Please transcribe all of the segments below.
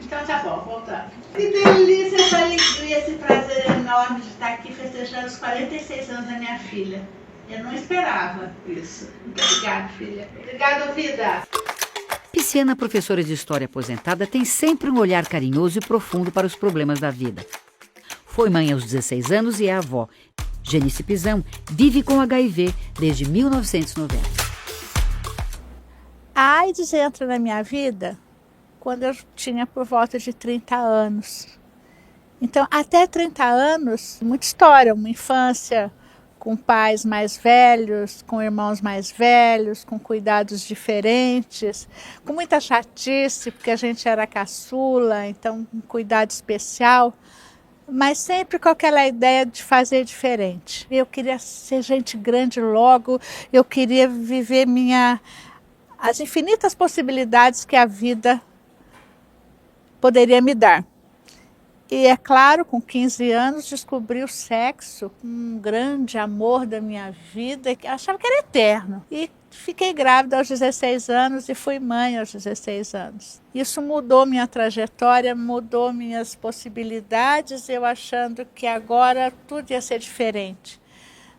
Então tá bom, voltando. Que delícia, essa alegria, esse prazer enorme de estar aqui festejando os 46 anos da minha filha. Eu não esperava isso. Obrigada, filha. Obrigada, vida. Pisciana, professora de história aposentada, tem sempre um olhar carinhoso e profundo para os problemas da vida. Foi mãe aos 16 anos e é avó. Genice Pisão vive com HIV desde 1990. A AIDS entra na minha vida quando eu tinha por volta de 30 anos. Então, até 30 anos, muita história, uma infância com pais mais velhos, com irmãos mais velhos, com cuidados diferentes, com muita chatice, porque a gente era caçula, então um cuidado especial, mas sempre com aquela ideia de fazer diferente. Eu queria ser gente grande logo, eu queria viver as infinitas possibilidades que a vida poderia me dar. E é claro, com 15 anos, descobri o sexo, um grande amor da minha vida, que achava que era eterno. E fiquei grávida aos 16 anos e fui mãe aos 16 anos. Isso mudou minha trajetória, mudou minhas possibilidades, eu achando que agora tudo ia ser diferente.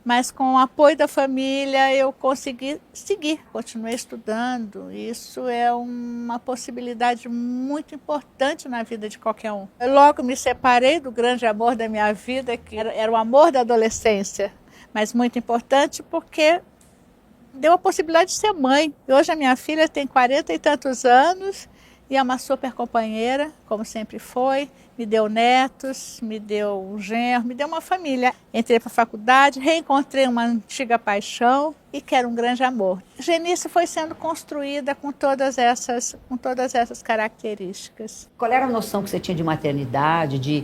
Mas com o apoio da família eu consegui seguir, continuei estudando. Isso é uma possibilidade muito importante na vida de qualquer um. Eu logo me separei do grande amor da minha vida, que era o amor da adolescência, mas muito importante porque deu a possibilidade de ser mãe. Hoje a minha filha tem 40 e tantos anos e é uma super companheira, como sempre foi. Me deu netos, me deu um genro, me deu uma família. Entrei para a faculdade, reencontrei uma antiga paixão e quero um grande amor. Genice foi sendo construída com todas essas características. Qual era a noção que você tinha de maternidade, de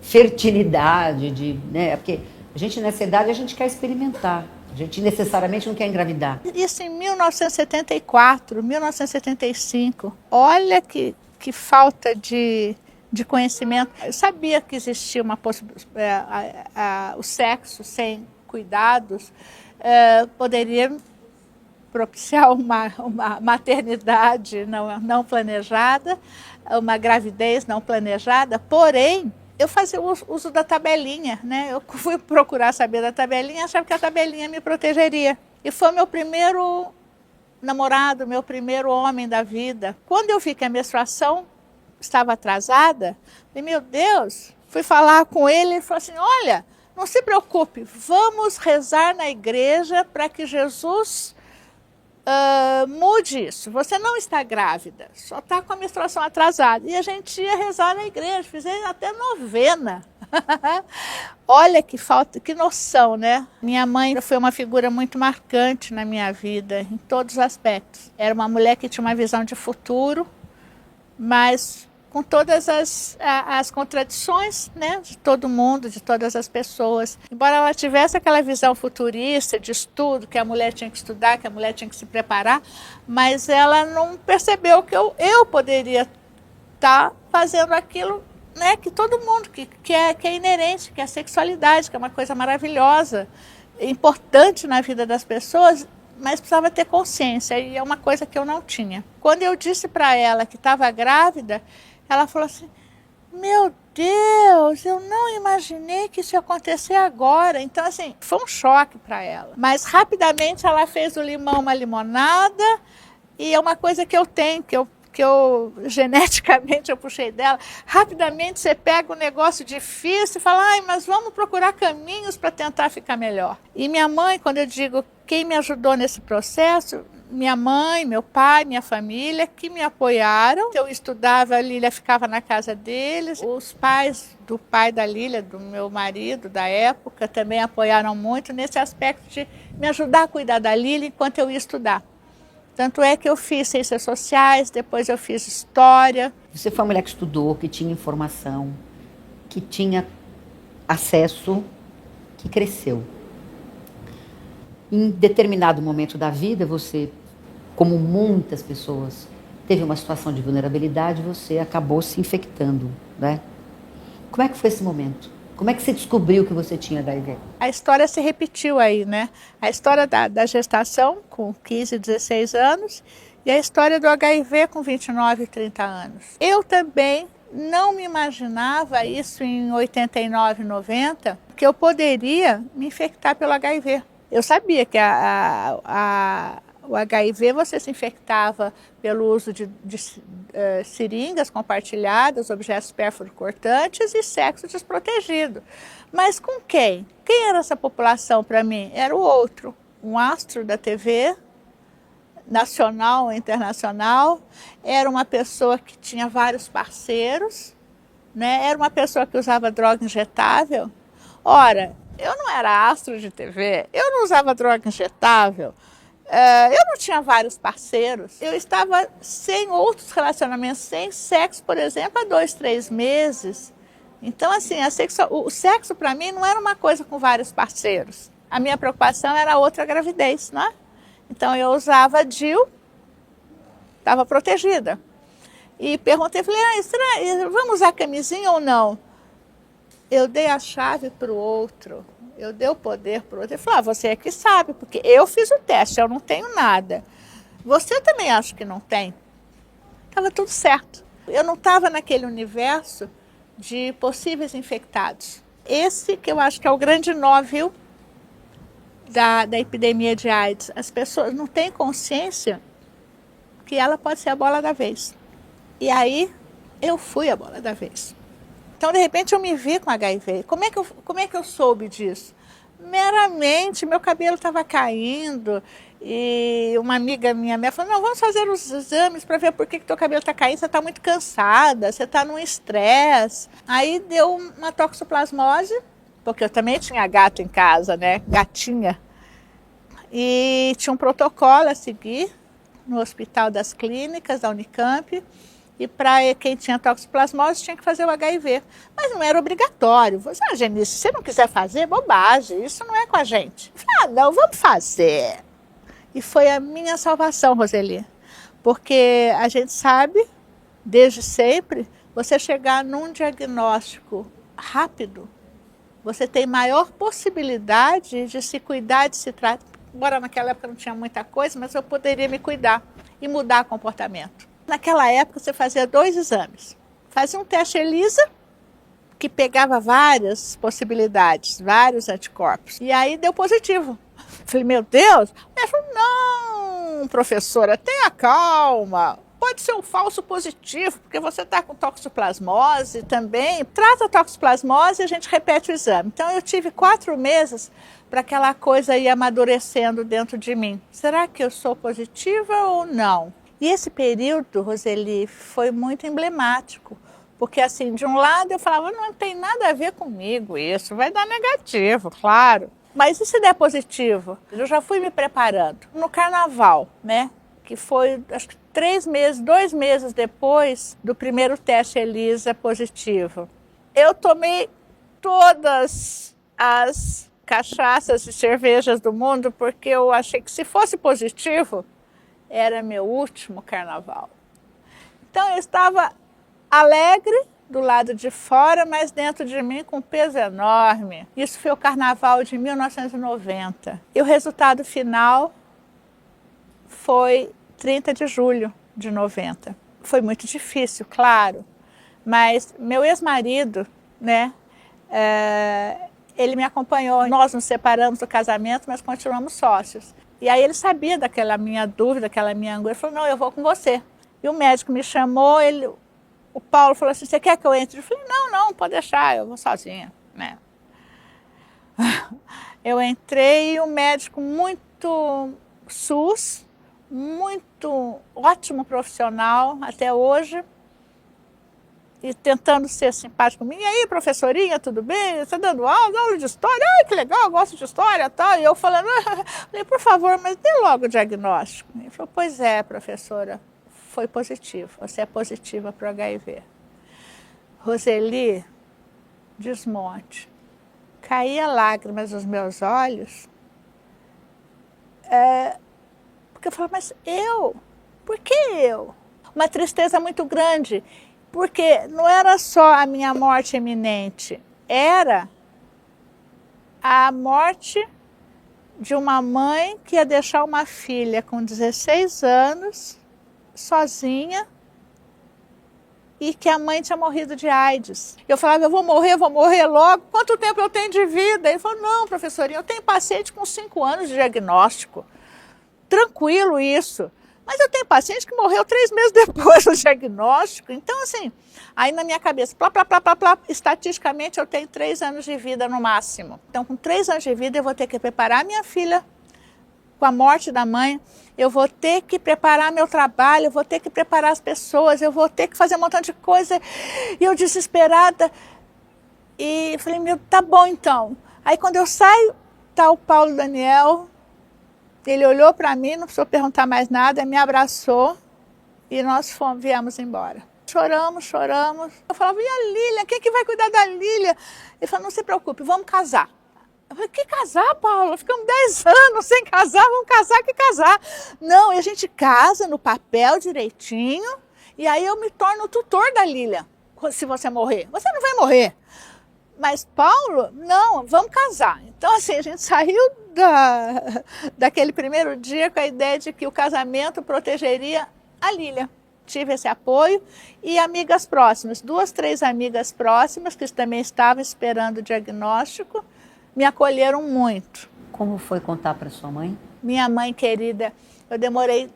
fertilidade, né? Porque a gente nessa idade a gente quer experimentar. A gente necessariamente não quer engravidar. Isso em 1974, 1975. Olha que falta de conhecimento. Eu sabia que existia o sexo sem cuidados poderia propiciar uma maternidade não planejada, uma gravidez não planejada, porém, eu fazia uso da tabelinha, né? Eu fui procurar saber da tabelinha, achava que a tabelinha me protegeria. E foi meu primeiro namorado, meu primeiro homem da vida. Quando eu vi que a menstruação estava atrasada, falei, meu Deus, fui falar com ele falou assim, olha, não se preocupe, vamos rezar na igreja para que Jesus mude isso. Você não está grávida, só está com a menstruação atrasada. E a gente ia rezar na igreja, fizemos até novena. Olha que falta, que noção, né? Minha mãe foi uma figura muito marcante na minha vida, em todos os aspectos. Era uma mulher que tinha uma visão de futuro, mas com todas as contradições, né, de todo mundo, de todas as pessoas. Embora ela tivesse aquela visão futurista de estudo, que a mulher tinha que estudar, que a mulher tinha que se preparar, mas ela não percebeu que eu poderia estar fazendo aquilo, né, que todo mundo, que é inerente, que é a sexualidade, que é uma coisa maravilhosa, importante na vida das pessoas, mas precisava ter consciência, e é uma coisa que eu não tinha. Quando eu disse para ela que estava grávida, ela falou assim, meu Deus, eu não imaginei que isso ia acontecer agora. Então, assim, foi um choque para ela. Mas rapidamente ela fez do limão uma limonada, e é uma coisa que eu tenho, que eu geneticamente eu puxei dela. Rapidamente você pega um negócio difícil e fala, ai, mas vamos procurar caminhos para tentar ficar melhor. E minha mãe, quando eu digo quem me ajudou nesse processo, minha mãe, meu pai, minha família, que me apoiaram. Eu estudava, a Lília ficava na casa deles. Os pais do pai da Lília, do meu marido da época, também apoiaram muito nesse aspecto de me ajudar a cuidar da Lília enquanto eu ia estudar. Tanto é que eu fiz ciências sociais, depois eu fiz história. Você foi uma mulher que estudou, que tinha informação, que tinha acesso, que cresceu. Em determinado momento da vida, você, como muitas pessoas, teve uma situação de vulnerabilidade, você acabou se infectando, né? Como é que foi esse momento? Como é que você descobriu que você tinha HIV? A história se repetiu aí, né? A história da gestação, com 15, 16 anos, E a história do HIV com 29 e 30 anos. Eu também não me imaginava isso em 89, 90, que eu poderia me infectar pelo HIV. Eu sabia que o HIV você se infectava pelo uso de seringas compartilhadas, objetos pérfuro cortantes e sexo desprotegido. Mas com quem? Quem era essa população para mim? Era o outro, um astro da TV, nacional ou internacional, era uma pessoa que tinha vários parceiros, né? Era uma pessoa que usava droga injetável. Ora, eu não era astro de TV, eu não usava droga injetável, eu não tinha vários parceiros, eu estava sem outros relacionamentos, sem sexo, por exemplo, há 2, 3 meses. Então, assim, o sexo para mim não era uma coisa com vários parceiros. A minha preocupação era outra gravidez, né? Então eu usava DIU, estava protegida. E perguntei, falei, vamos usar camisinha ou não? Eu dei a chave para o outro, eu dei o poder para o outro. Ele falou, você é que sabe, porque eu fiz o teste, eu não tenho nada. Você também acha que não tem? Estava tudo certo. Eu não estava naquele universo de possíveis infectados. Esse que eu acho que é o grande nó, viu? Da epidemia de AIDS. As pessoas não têm consciência que ela pode ser a bola da vez. E aí, eu fui a bola da vez. Então, de repente, eu me vi com HIV. Como é que eu soube disso? Meramente, meu cabelo estava caindo e uma amiga minha falou, não, vamos fazer os exames para ver por que teu cabelo está caindo, você está muito cansada, você está num estresse. Aí deu uma toxoplasmose, porque eu também tinha gato em casa, né? Gatinha. E tinha um protocolo a seguir no Hospital das Clínicas, da Unicamp. E para quem tinha toxoplasmose tinha que fazer o HIV. Mas não era obrigatório. Você, Genice, se você não quiser fazer, bobagem, isso não é com a gente. Eu falei, não, vamos fazer. E foi a minha salvação, Roseli. Porque a gente sabe, desde sempre, você chegar num diagnóstico rápido, você tem maior possibilidade de se cuidar, de se tratar. Embora naquela época não tinha muita coisa, mas eu poderia me cuidar e mudar o comportamento. Naquela época você fazia 2 exames. Fazia um teste ELISA, que pegava várias possibilidades, vários anticorpos. E aí deu positivo. Falei, meu Deus. Ela falou, não, professora, tenha calma. Pode ser um falso positivo, porque você está com toxoplasmose também. Trata a toxoplasmose e a gente repete o exame. Então eu tive 4 meses para aquela coisa ir amadurecendo dentro de mim. Será que eu sou positiva ou não? E esse período, Roseli, foi muito emblemático. Porque assim, de um lado eu falava, não tem nada a ver comigo isso, vai dar negativo, claro. Mas e se der positivo? Eu já fui me preparando. No carnaval, né? Que foi, acho que 2 meses depois do primeiro teste ELISA positivo. Eu tomei todas as cachaças e cervejas do mundo, porque eu achei que se fosse positivo, era meu último carnaval. Então eu estava alegre do lado de fora, mas dentro de mim com um peso enorme. Isso foi o carnaval de 1990. E o resultado final foi 30 de julho de 90. Foi muito difícil, claro, mas meu ex-marido, né, ele me acompanhou. Nós nos separamos do casamento, mas continuamos sócios. E aí ele sabia daquela minha dúvida, daquela minha angústia, ele falou, não, eu vou com você. E o médico me chamou, o Paulo falou assim, você quer que eu entre? Eu falei, não, pode deixar, eu vou sozinha, né? Eu entrei e o médico muito SUS, muito ótimo profissional até hoje, e tentando ser simpático comigo. E aí, professorinha, tudo bem? Você está dando aula de história? Ai, que legal, eu gosto de história e tal. E eu falando, por favor, mas dê logo o diagnóstico. Ele falou, pois é, professora, foi positivo. Você é positiva para o HIV. Roseli, desmonte. Caía lágrimas nos meus olhos. Porque eu falava, mas eu? Por que eu? Uma tristeza muito grande. Porque não era só a minha morte iminente, era a morte de uma mãe que ia deixar uma filha com 16 anos sozinha e que a mãe tinha morrido de AIDS. Eu falava, eu vou morrer logo. Quanto tempo eu tenho de vida? Ele falou, não, professorinha, eu tenho paciente com 5 anos de diagnóstico. Tranquilo isso. Mas eu tenho paciente que morreu 3 meses depois do diagnóstico. Então, assim, aí na minha cabeça, estatisticamente eu tenho 3 anos de vida no máximo. Então, com 3 anos de vida, eu vou ter que preparar minha filha com a morte da mãe, eu vou ter que preparar meu trabalho, eu vou ter que preparar as pessoas, eu vou ter que fazer um montão de coisa. E eu desesperada, e falei, meu, tá bom então. Aí quando eu saio, tá o Paulo Daniel, ele olhou para mim, não precisou perguntar mais nada, me abraçou e nós viemos embora. Choramos. Eu falava, e a Lília? Quem que vai cuidar da Lília? Ele falou, não se preocupe, vamos casar. Eu falei, que casar, Paula? Ficamos 10 anos sem casar, vamos casar, que casar? Não, e a gente casa no papel direitinho, e aí eu me torno tutor da Lília, se você morrer. Você não vai morrer. Mas, Paulo, não, vamos casar. Então, assim, a gente saiu daquele primeiro dia com a ideia de que o casamento protegeria a Lília. Tive esse apoio e amigas próximas, 2, 3 amigas próximas que também estavam esperando o diagnóstico, me acolheram muito. Como foi contar para sua mãe? Minha mãe querida, eu demorei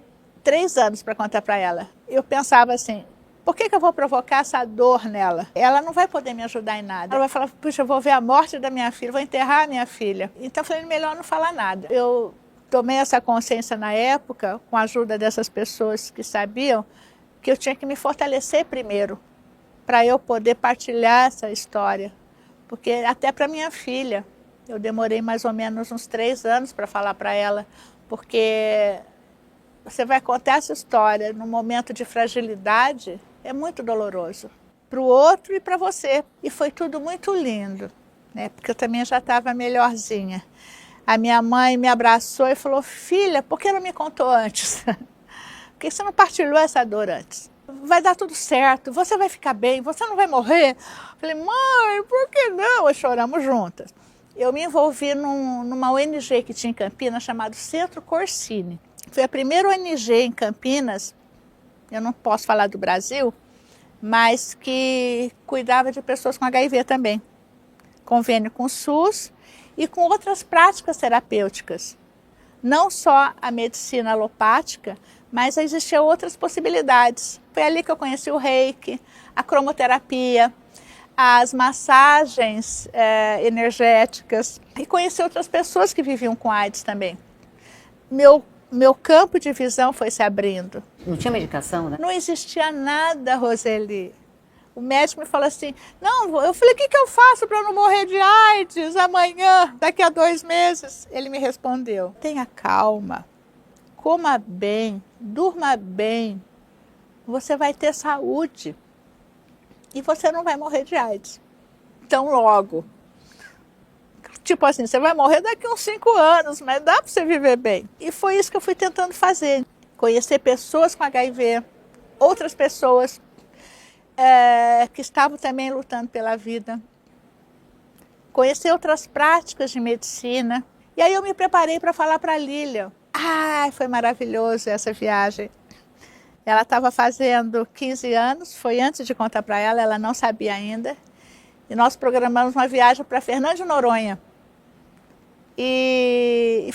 3 anos para contar para ela. Eu pensava assim, por que eu vou provocar essa dor nela? Ela não vai poder me ajudar em nada. Ela vai falar, puxa, eu vou ver a morte da minha filha, vou enterrar a minha filha. Então eu falei, melhor não falar nada. Eu tomei essa consciência na época, com a ajuda dessas pessoas que sabiam, que eu tinha que me fortalecer primeiro, para eu poder partilhar essa história. Porque até para minha filha, eu demorei mais ou menos uns 3 anos para falar para ela, porque você vai contar essa história num momento de fragilidade, é muito doloroso para o outro e para você. E foi tudo muito lindo, né? Porque eu também já estava melhorzinha. A minha mãe me abraçou e falou, filha, por que não me contou antes? Por que você não partilhou essa dor antes? Vai dar tudo certo, você vai ficar bem, você não vai morrer. Eu falei, mãe, por que não? E choramos juntas. Eu me envolvi numa ONG que tinha em Campinas, chamado Centro Corsini. Foi a primeira ONG em Campinas, eu não posso falar do Brasil, mas que cuidava de pessoas com HIV também. Convênio com o SUS e com outras práticas terapêuticas. Não só a medicina alopática, mas existiam outras possibilidades. Foi ali que eu conheci o reiki, a cromoterapia, as massagens energéticas e conheci outras pessoas que viviam com AIDS também. Meu campo de visão foi se abrindo. Não tinha medicação, né? Não existia nada, Roseli. O médico me falou assim, não, eu falei, o que eu faço para não morrer de AIDS amanhã, daqui a 2 meses? Ele me respondeu, tenha calma, coma bem, durma bem, você vai ter saúde e você não vai morrer de AIDS. Então logo. Tipo assim, você vai morrer daqui uns 5 anos, mas dá para você viver bem. E foi isso que eu fui tentando fazer. Conhecer pessoas com HIV, outras pessoas que estavam também lutando pela vida. Conhecer outras práticas de medicina. E aí eu me preparei para falar para a Lília. Foi maravilhoso essa viagem. Ela estava fazendo 15 anos, foi antes de contar para ela, ela não sabia ainda. E nós programamos uma viagem para Fernando de Noronha. E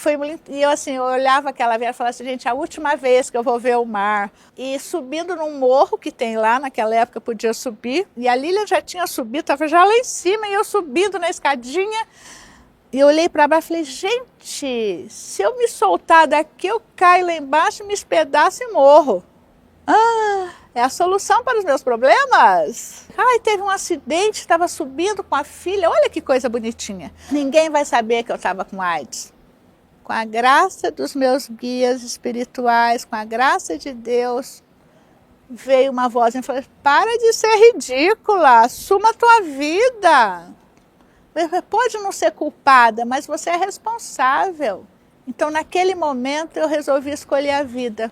eu assim, eu olhava aquela viagem e falava assim, gente, a última vez que eu vou ver o mar. E subindo num morro que tem lá, naquela época podia subir. E a Lília já tinha subido, estava já lá em cima, e eu subindo na escadinha. E eu olhei para baixo e falei, gente, se eu me soltar daqui, eu caio lá embaixo, me espedaço e morro. É a solução para os meus problemas? Teve um acidente, estava subindo com a filha, olha que coisa bonitinha. Ninguém vai saber que eu estava com AIDS. Com a graça dos meus guias espirituais, com a graça de Deus, veio uma voz e falou, para de ser ridícula, assuma a tua vida. Pode não ser culpada, mas você é responsável. Então, naquele momento, eu resolvi escolher a vida.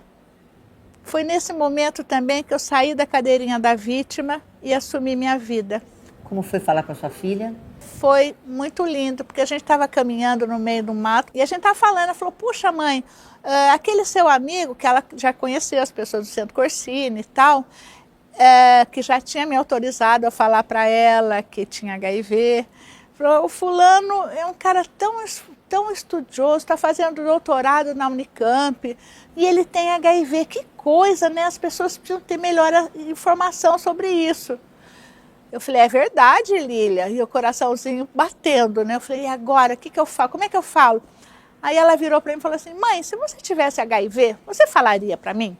Foi nesse momento também que eu saí da cadeirinha da vítima e assumi minha vida. Como foi falar com a sua filha? foi muito lindo, porque a gente estava caminhando no meio do mato e a gente estava falando, ela falou, puxa mãe, aquele seu amigo, que ela já conhecia as pessoas do Centro Corsini e tal, que já tinha me autorizado a falar para ela que tinha HIV, falou, o fulano é um cara tão estudioso, está fazendo doutorado na Unicamp e ele tem HIV, que coisa, né? As pessoas precisam ter melhor informação sobre isso. Eu falei, é verdade, Lília, e o coraçãozinho batendo, né? Eu falei, e agora, o que eu falo? Como é que eu falo? Aí ela virou para mim e falou assim, mãe, se você tivesse HIV, você falaria para mim?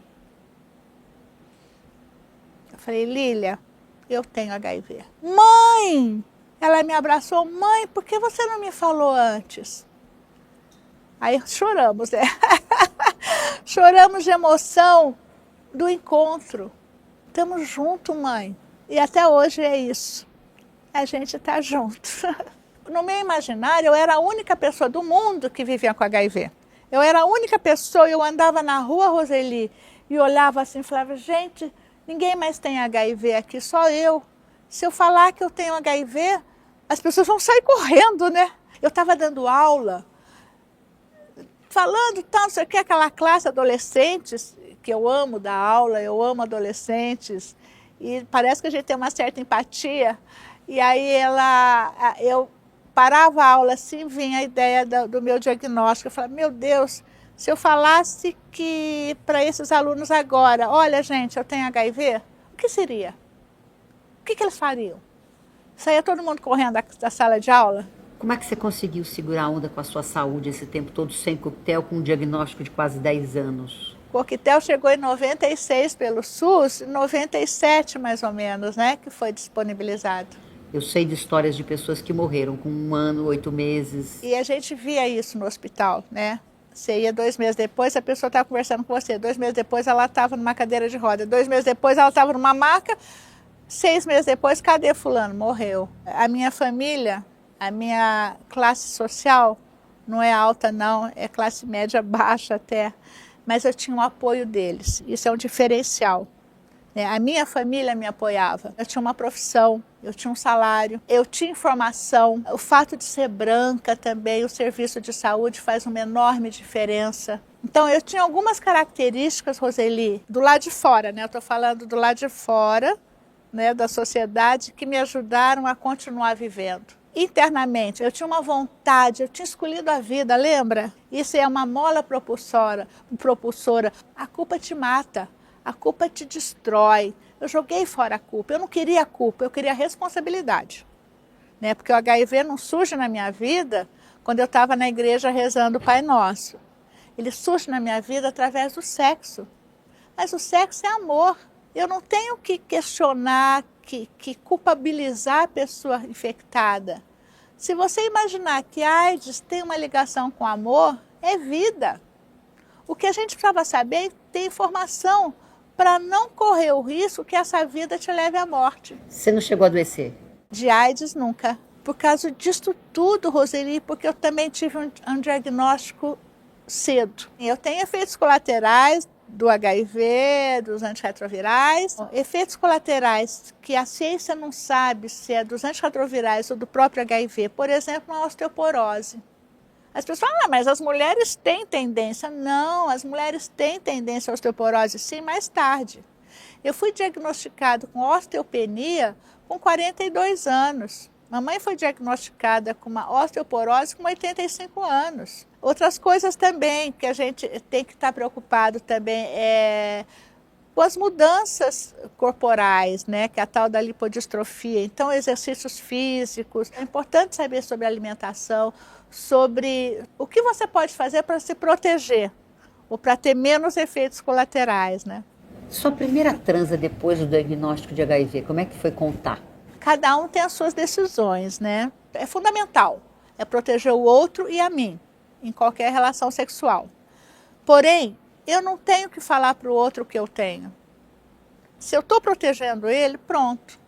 Eu falei, Lília, eu tenho HIV. Mãe! Ela me abraçou, mãe, por que você não me falou antes? Aí choramos, né? Choramos de emoção do encontro. Estamos juntos, mãe. E até hoje é isso. A gente está junto. No meu imaginário, eu era a única pessoa do mundo que vivia com HIV. Eu era a única pessoa, eu andava na rua, Roseli, e olhava assim e falava, gente, ninguém mais tem HIV aqui, só eu. Se eu falar que eu tenho HIV, as pessoas vão sair correndo, né? Eu estava dando aula, falando tanto, isso aqui é aquela classe adolescentes, que eu amo dar aula, eu amo adolescentes, e parece que a gente tem uma certa empatia. E aí eu parava a aula assim, vinha a ideia do meu diagnóstico. Eu falava, meu Deus, se eu falasse que para esses alunos agora, olha gente, eu tenho HIV, o que seria? O que eles fariam? Saía todo mundo correndo da sala de aula? Como é que você conseguiu segurar a onda com a sua saúde esse tempo todo sem coquetel, com um diagnóstico de quase 10 anos? O coquetel chegou em 96 pelo SUS, em 97 mais ou menos, né, que foi disponibilizado. Eu sei de histórias de pessoas que morreram com 1 ano, 8 meses. E a gente via isso no hospital, né? Você ia 2 meses depois, a pessoa estava conversando com você. 2 meses depois, ela estava numa cadeira de roda. 2 meses depois, ela estava numa maca. 6 meses depois, cadê fulano? Morreu. A minha família, a minha classe social, não é alta não, é classe média baixa até. Mas eu tinha o apoio deles. Isso é um diferencial. A minha família me apoiava. Eu tinha uma profissão, eu tinha um salário, eu tinha informação. O fato de ser branca também, o serviço de saúde faz uma enorme diferença. Então eu tinha algumas características, Roseli, do lado de fora, né? Eu estou falando do lado de fora, né, da sociedade, que me ajudaram a continuar vivendo. Internamente, eu tinha uma vontade, eu tinha escolhido a vida, lembra? Isso é uma mola propulsora. A culpa te mata. A culpa te destrói. Eu joguei fora a culpa. Eu não queria a culpa, eu queria a responsabilidade. Né? Porque o HIV não surge na minha vida quando eu estava na igreja rezando o Pai Nosso. Ele surge na minha vida através do sexo. Mas o sexo é amor. Eu não tenho que questionar, que culpabilizar a pessoa infectada. Se você imaginar que a AIDS tem uma ligação com amor, é vida. O que a gente precisava saber é ter informação para não correr o risco que essa vida te leve à morte. Você não chegou a adoecer? De AIDS, nunca. Por causa disso tudo, Roseli, porque eu também tive um diagnóstico cedo. Eu tenho efeitos colaterais do HIV, dos antirretrovirais. Efeitos colaterais que a ciência não sabe se é dos antirretrovirais ou do próprio HIV. Por exemplo, a osteoporose. As pessoas falam, mas as mulheres têm tendência. Não, as mulheres têm tendência à osteoporose, sim, mais tarde. Eu fui diagnosticado com osteopenia com 42 anos. Mamãe foi diagnosticada com uma osteoporose com 85 anos. Outras coisas também que a gente tem que estar preocupado também com as mudanças corporais, né, que é a tal da lipodistrofia. Então, exercícios físicos. É importante saber sobre alimentação, sobre o que você pode fazer para se proteger ou para ter menos efeitos colaterais, né? Sua primeira transa depois do diagnóstico de HIV, como é que foi contar? Cada um tem as suas decisões, né? É fundamental, é proteger o outro e a mim, em qualquer relação sexual. Porém, eu não tenho que falar para o outro o que eu tenho. Se eu estou protegendo ele, pronto.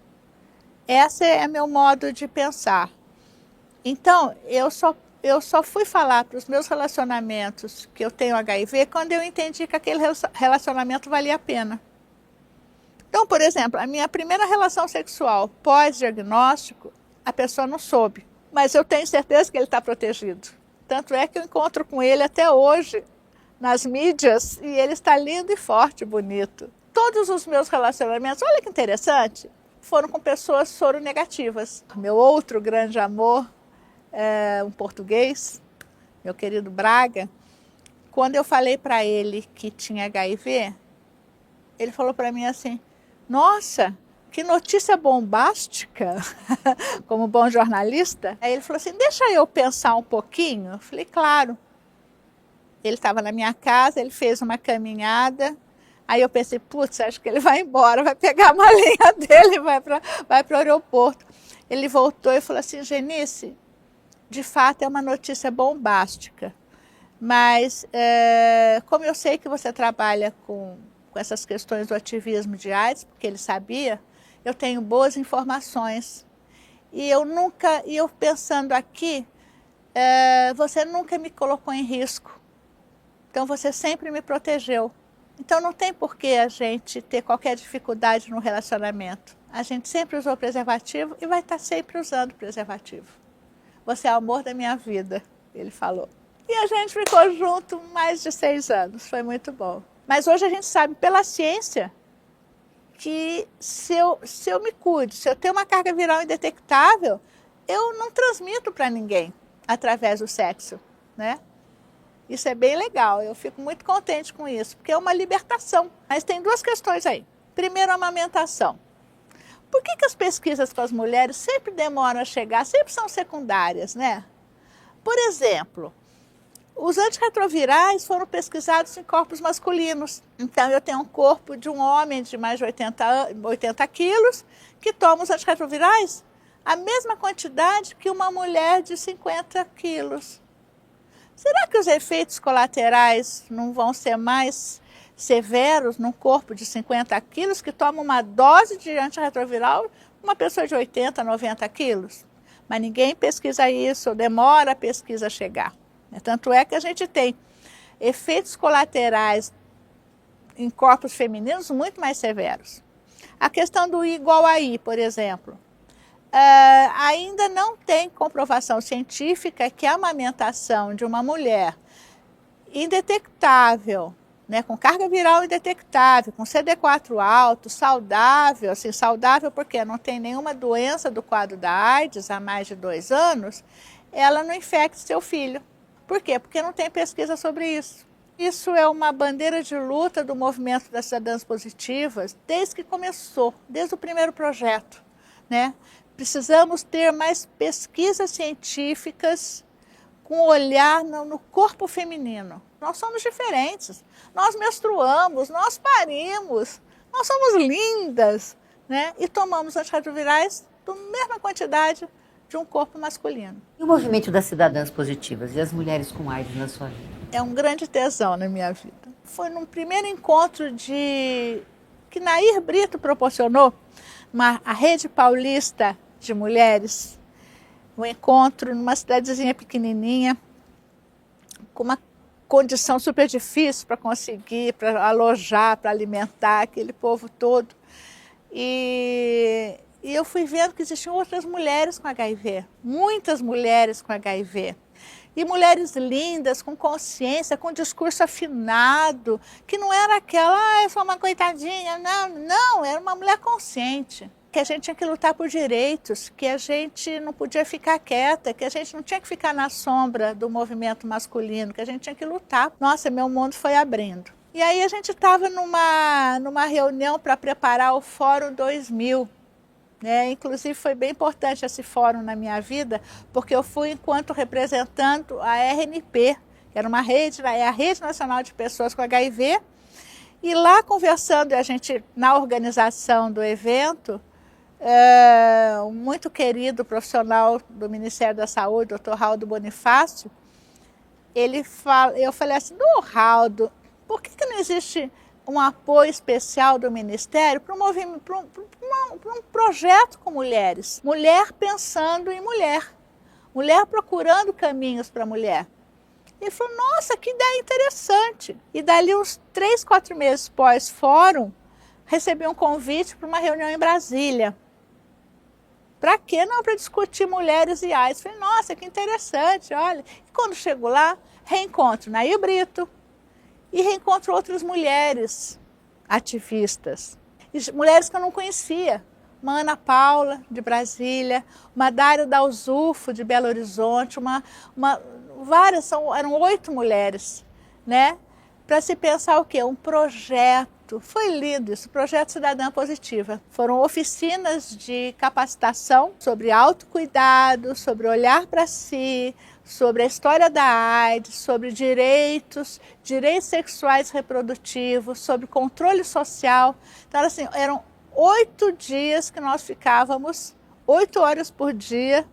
Esse é meu modo de pensar. Então, eu só fui falar para os meus relacionamentos que eu tenho HIV quando eu entendi que aquele relacionamento valia a pena. Então, por exemplo, a minha primeira relação sexual pós-diagnóstico, a pessoa não soube. Mas eu tenho certeza que ele está protegido. Tanto é que eu encontro com ele até hoje nas mídias e ele está lindo e forte, bonito. Todos os meus relacionamentos, olha que interessante, foram com pessoas soronegativas. Meu outro grande amor é um português, meu querido Braga. Quando eu falei para ele que tinha HIV, ele falou para mim assim, nossa, que notícia bombástica, como bom jornalista. Aí ele falou assim, deixa eu pensar um pouquinho. Eu falei, claro. Ele estava na minha casa, ele fez uma caminhada. Aí eu pensei, putz, acho que ele vai embora, vai pegar a malinha dele e vai para o aeroporto. Ele voltou e falou assim, Genice, de fato é uma notícia bombástica. Mas como eu sei que você trabalha com essas questões do ativismo de AIDS, porque ele sabia, eu tenho boas informações. E eu pensando aqui, você nunca me colocou em risco. Então você sempre me protegeu. Então não tem por que a gente ter qualquer dificuldade no relacionamento. A gente sempre usou preservativo e vai estar sempre usando preservativo. Você é o amor da minha vida, ele falou. E a gente ficou junto mais de 6 anos, foi muito bom. Mas hoje a gente sabe pela ciência que se eu me cuido, se eu tenho uma carga viral indetectável, eu não transmito para ninguém através do sexo, né? Isso é bem legal, eu fico muito contente com isso, porque é uma libertação. Mas tem 2 questões aí. Primeiro, a amamentação. Por que as pesquisas com as mulheres sempre demoram a chegar, sempre são secundárias, né? Por exemplo, os antirretrovirais foram pesquisados em corpos masculinos. Então, eu tenho um corpo de um homem de mais de 80 quilos que toma os antirretrovirais a mesma quantidade que uma mulher de 50 quilos. Será que os efeitos colaterais não vão ser mais severos num corpo de 50 quilos que toma uma dose de antirretroviral uma pessoa de 80, 90 quilos? Mas ninguém pesquisa isso, demora a pesquisa chegar. Tanto é que a gente tem efeitos colaterais em corpos femininos muito mais severos. A questão do I igual a I, por exemplo. Ainda não tem comprovação científica que a amamentação de uma mulher indetectável, né, com carga viral indetectável, com CD4 alto, saudável, assim, saudável porque não tem nenhuma doença do quadro da AIDS há mais de 2 anos, ela não infecta seu filho. Por quê? Porque não tem pesquisa sobre isso. Isso é uma bandeira de luta do movimento das cidadãs positivas desde que começou, desde o primeiro projeto, né? Precisamos ter mais pesquisas científicas com olhar no corpo feminino. Nós somos diferentes, nós menstruamos, nós parimos, nós somos lindas, né? E tomamos antirretrovirais da mesma quantidade de um corpo masculino. E o movimento das cidadãs positivas e as mulheres com AIDS na sua vida? É um grande tesão na minha vida. Foi num primeiro encontro que Nair Brito proporcionou, a Rede Paulista de Mulheres, um encontro numa cidadezinha pequenininha, com uma condição super difícil para conseguir, para alojar, para alimentar aquele povo todo. E eu fui vendo que existiam outras mulheres com HIV, muitas mulheres com HIV. E mulheres lindas, com consciência, com discurso afinado, que não era aquela, eu sou uma coitadinha, não, era uma mulher consciente. Que a gente tinha que lutar por direitos, que a gente não podia ficar quieta, que a gente não tinha que ficar na sombra do movimento masculino, que a gente tinha que lutar. Nossa, meu mundo foi abrindo. E aí a gente estava numa reunião para preparar o Fórum 2000. Inclusive foi bem importante esse fórum na minha vida, porque eu fui enquanto representando a RNP, que era uma rede, é a Rede Nacional de Pessoas com HIV, e lá conversando, a gente, na organização do evento, um muito querido profissional do Ministério da Saúde, Dr. Raldo Bonifácio, eu falei assim, Raldo, por que não existe um apoio especial do Ministério para um projeto com mulheres? Mulher pensando em mulher, mulher procurando caminhos para a mulher. Ele falou, nossa, que ideia interessante. E dali uns 3, 4 meses pós-fórum, recebi um convite para uma reunião em Brasília. Para quê? Não, para discutir mulheres e AIDS. Falei, nossa, que interessante, olha. E quando chego lá, reencontro Nair Brito e reencontro outras mulheres ativistas. E mulheres que eu não conhecia. Uma Ana Paula, de Brasília, uma Dária Dalzufo, de Belo Horizonte, várias, eram 8 mulheres, né? Para se pensar o quê? Um projeto, foi lindo isso, Projeto Cidadã Positiva. Foram oficinas de capacitação sobre autocuidado, sobre olhar para si, sobre a história da AIDS, sobre direitos sexuais reprodutivos, sobre controle social. Então, assim, eram 8 dias que nós ficávamos, 8 horas por dia,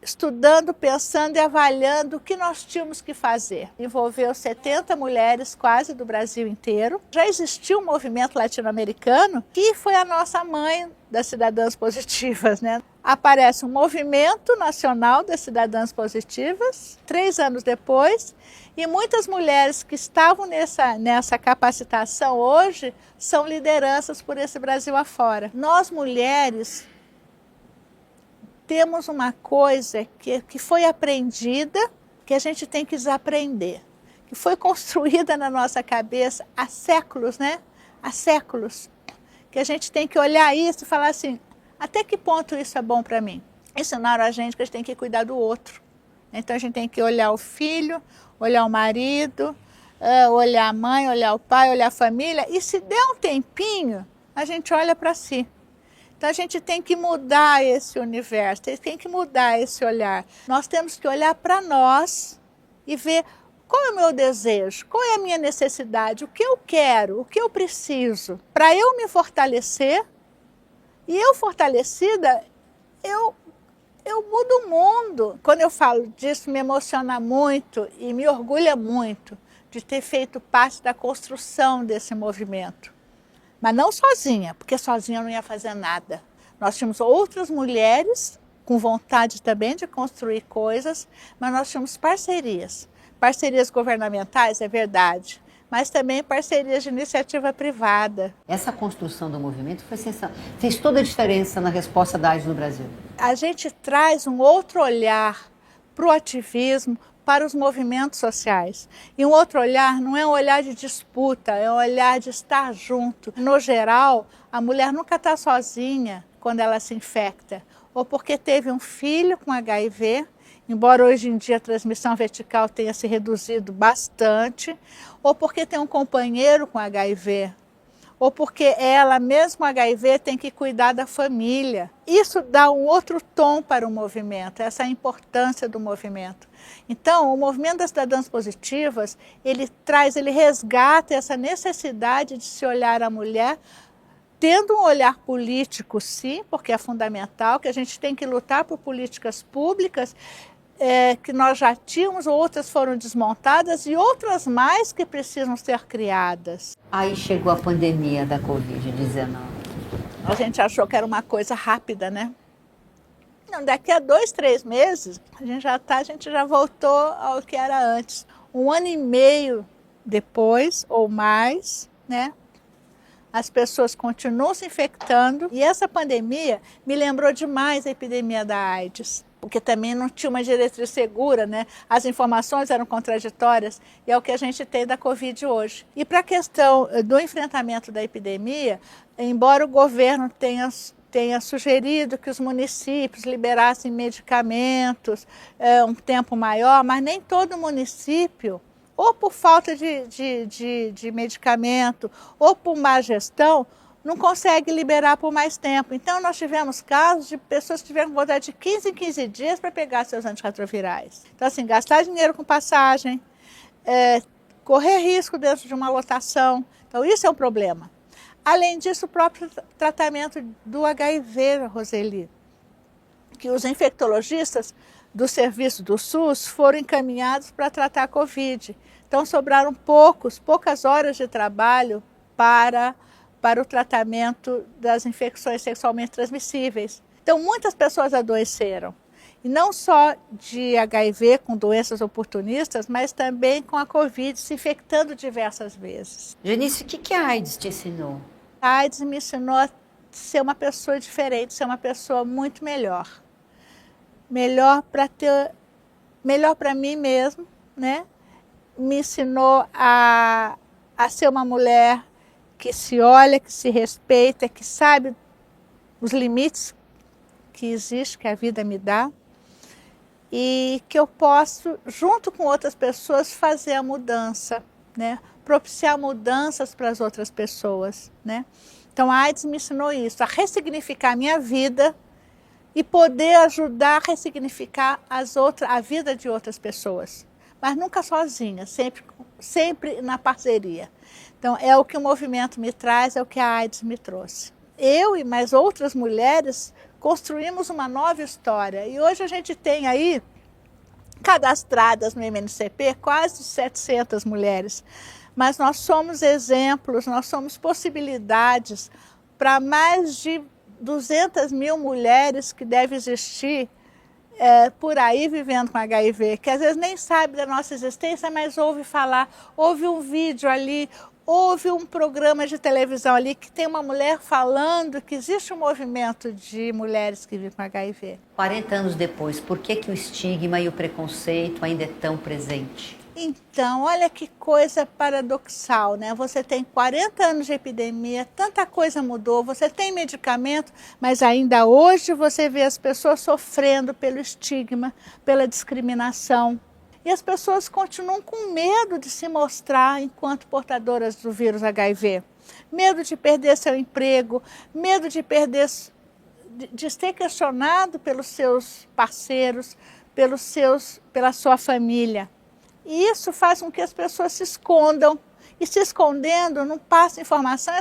estudando, pensando e avaliando o que nós tínhamos que fazer. Envolveu 70 mulheres quase do Brasil inteiro. Já existiu um movimento latino-americano que foi a nossa mãe das Cidadãs Positivas, né? Aparece um movimento nacional das Cidadãs Positivas, 3 anos depois, e muitas mulheres que estavam nessa capacitação hoje são lideranças por esse Brasil afora. Nós mulheres temos uma coisa que foi aprendida, que a gente tem que desaprender, que foi construída na nossa cabeça há séculos, né? Há séculos. Que a gente tem que olhar isso e falar assim, até que ponto isso é bom para mim? Ensinaram a gente que a gente tem que cuidar do outro. Então a gente tem que olhar o filho, olhar o marido, olhar a mãe, olhar o pai, olhar a família. E se der um tempinho, a gente olha para si. Então a gente tem que mudar esse universo, tem que mudar esse olhar. Nós temos que olhar para nós e ver qual é o meu desejo, qual é a minha necessidade, o que eu quero, o que eu preciso. Para eu me fortalecer, e eu fortalecida, eu mudo o mundo. Quando eu falo disso, me emociona muito e me orgulha muito de ter feito parte da construção desse movimento. Mas não sozinha, porque sozinha eu não ia fazer nada. Nós tínhamos outras mulheres com vontade também de construir coisas, mas nós tínhamos parcerias. Parcerias governamentais, é verdade, mas também parcerias de iniciativa privada. Essa construção do movimento foi sensacional. Fez toda a diferença na resposta da AIDS no Brasil. A gente traz um outro olhar para o ativismo, para os movimentos sociais. E um outro olhar não é um olhar de disputa, é um olhar de estar junto. No geral, a mulher nunca está sozinha quando ela se infecta, ou porque teve um filho com HIV, embora hoje em dia a transmissão vertical tenha se reduzido bastante, ou porque tem um companheiro com HIV, ou porque ela, mesmo HIV, tem que cuidar da família. Isso dá um outro tom para o movimento, essa é a importância do movimento. Então, o movimento das cidadãs positivas, ele resgata essa necessidade de se olhar a mulher, tendo um olhar político, sim, porque é fundamental, que a gente tem que lutar por políticas públicas, que nós já tínhamos, outras foram desmontadas e outras mais que precisam ser criadas. Aí chegou a pandemia da Covid-19. A gente achou que era uma coisa rápida, né? Não, daqui a 2, 3 meses, a gente já voltou ao que era antes. 1 ano e meio depois, ou mais, né? As pessoas continuam se infectando. E essa pandemia me lembrou demais a epidemia da AIDS, porque também não tinha uma diretriz segura, né? As informações eram contraditórias, e é o que a gente tem da Covid hoje. E para a questão do enfrentamento da epidemia, embora o governo tenha sugerido que os municípios liberassem medicamentos um tempo maior, mas nem todo município, ou por falta de medicamento, ou por má gestão, não consegue liberar por mais tempo. Então, nós tivemos casos de pessoas que tiveram que voltar de 15 em 15 dias para pegar seus antirretrovirais. Então, assim, gastar dinheiro com passagem, correr risco dentro de uma lotação. Então, isso é um problema. Além disso, o próprio tratamento do HIV, Roseli, que os infectologistas do serviço do SUS foram encaminhados para tratar a Covid. Então, sobraram poucas horas de trabalho para o tratamento das infecções sexualmente transmissíveis. Então, muitas pessoas adoeceram. E não só de HIV, com doenças oportunistas, mas também com a Covid, se infectando diversas vezes. Genício, o que a AIDS te ensinou? A AIDS me ensinou ser uma pessoa diferente, ser uma pessoa muito melhor. Melhor para mim mesmo, né? Me ensinou a ser uma mulher que se olha, que se respeita, que sabe os limites que existe, que a vida me dá, e que eu posso, junto com outras pessoas, fazer a mudança, né? Propiciar mudanças para as outras pessoas, né? Então a AIDS me ensinou isso, a ressignificar a minha vida e poder ajudar a ressignificar a vida de outras pessoas. Mas nunca sozinha, sempre na parceria. Então é o que o movimento me traz, é o que a AIDS me trouxe. Eu e mais outras mulheres construímos uma nova história. E hoje a gente tem aí, cadastradas no MNCP, quase 700 mulheres. Mas nós somos exemplos, nós somos possibilidades para mais de 200 mil mulheres que devem existir por aí vivendo com HIV, que às vezes nem sabe da nossa existência, mas ouve falar, ouve um vídeo ali, houve um programa de televisão ali que tem uma mulher falando que existe um movimento de mulheres que vivem com HIV. 40 anos depois, por que o estigma e o preconceito ainda é tão presente? Então, olha que coisa paradoxal, né? Você tem 40 anos de epidemia, tanta coisa mudou, você tem medicamento, mas ainda hoje você vê as pessoas sofrendo pelo estigma, pela discriminação. E as pessoas continuam com medo de se mostrar enquanto portadoras do vírus HIV. Medo de perder seu emprego, medo de perder, de ser questionado pelos seus parceiros, pela sua família. E isso faz com que as pessoas se escondam. E se escondendo, não passa informação e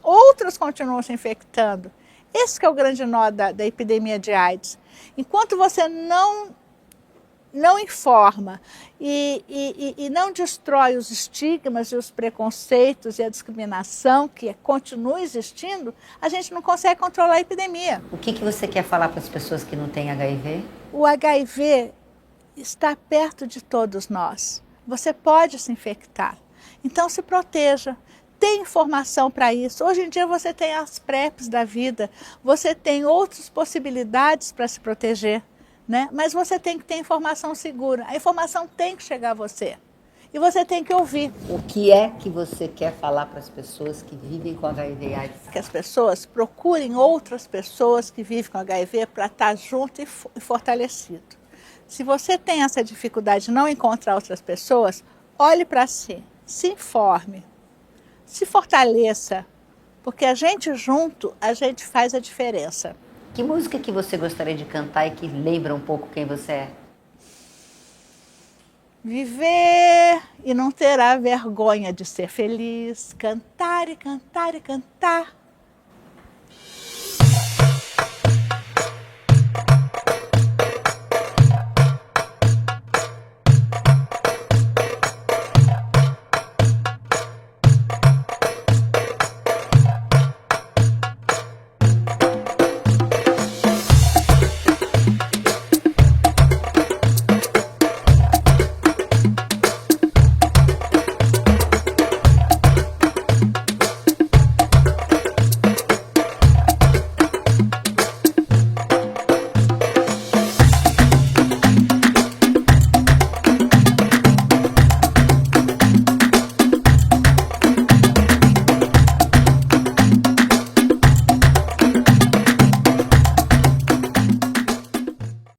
outras continuam se infectando. Esse que é o grande nó da epidemia de AIDS. Enquanto você não informa e não destrói os estigmas e os preconceitos e a discriminação que continua existindo, a gente não consegue controlar a epidemia. O que você quer falar para as pessoas que não têm HIV? O HIV está perto de todos nós. Você pode se infectar. Então se proteja. Tem informação para isso. Hoje em dia você tem as PrEPs da vida, você tem outras possibilidades para se proteger, né? Mas você tem que ter informação segura. A informação tem que chegar a você. E você tem que ouvir. O que é que você quer falar para as pessoas que vivem com HIV e AIDS? Que as pessoas procurem outras pessoas que vivem com HIV para estar junto e fortalecido. Se você tem essa dificuldade de não encontrar outras pessoas, olhe para si, se informe, se fortaleça, porque a gente junto, a gente faz a diferença. Que música que você gostaria de cantar e que lembra um pouco quem você é? Viver e não terá vergonha de ser feliz, cantar e cantar e cantar.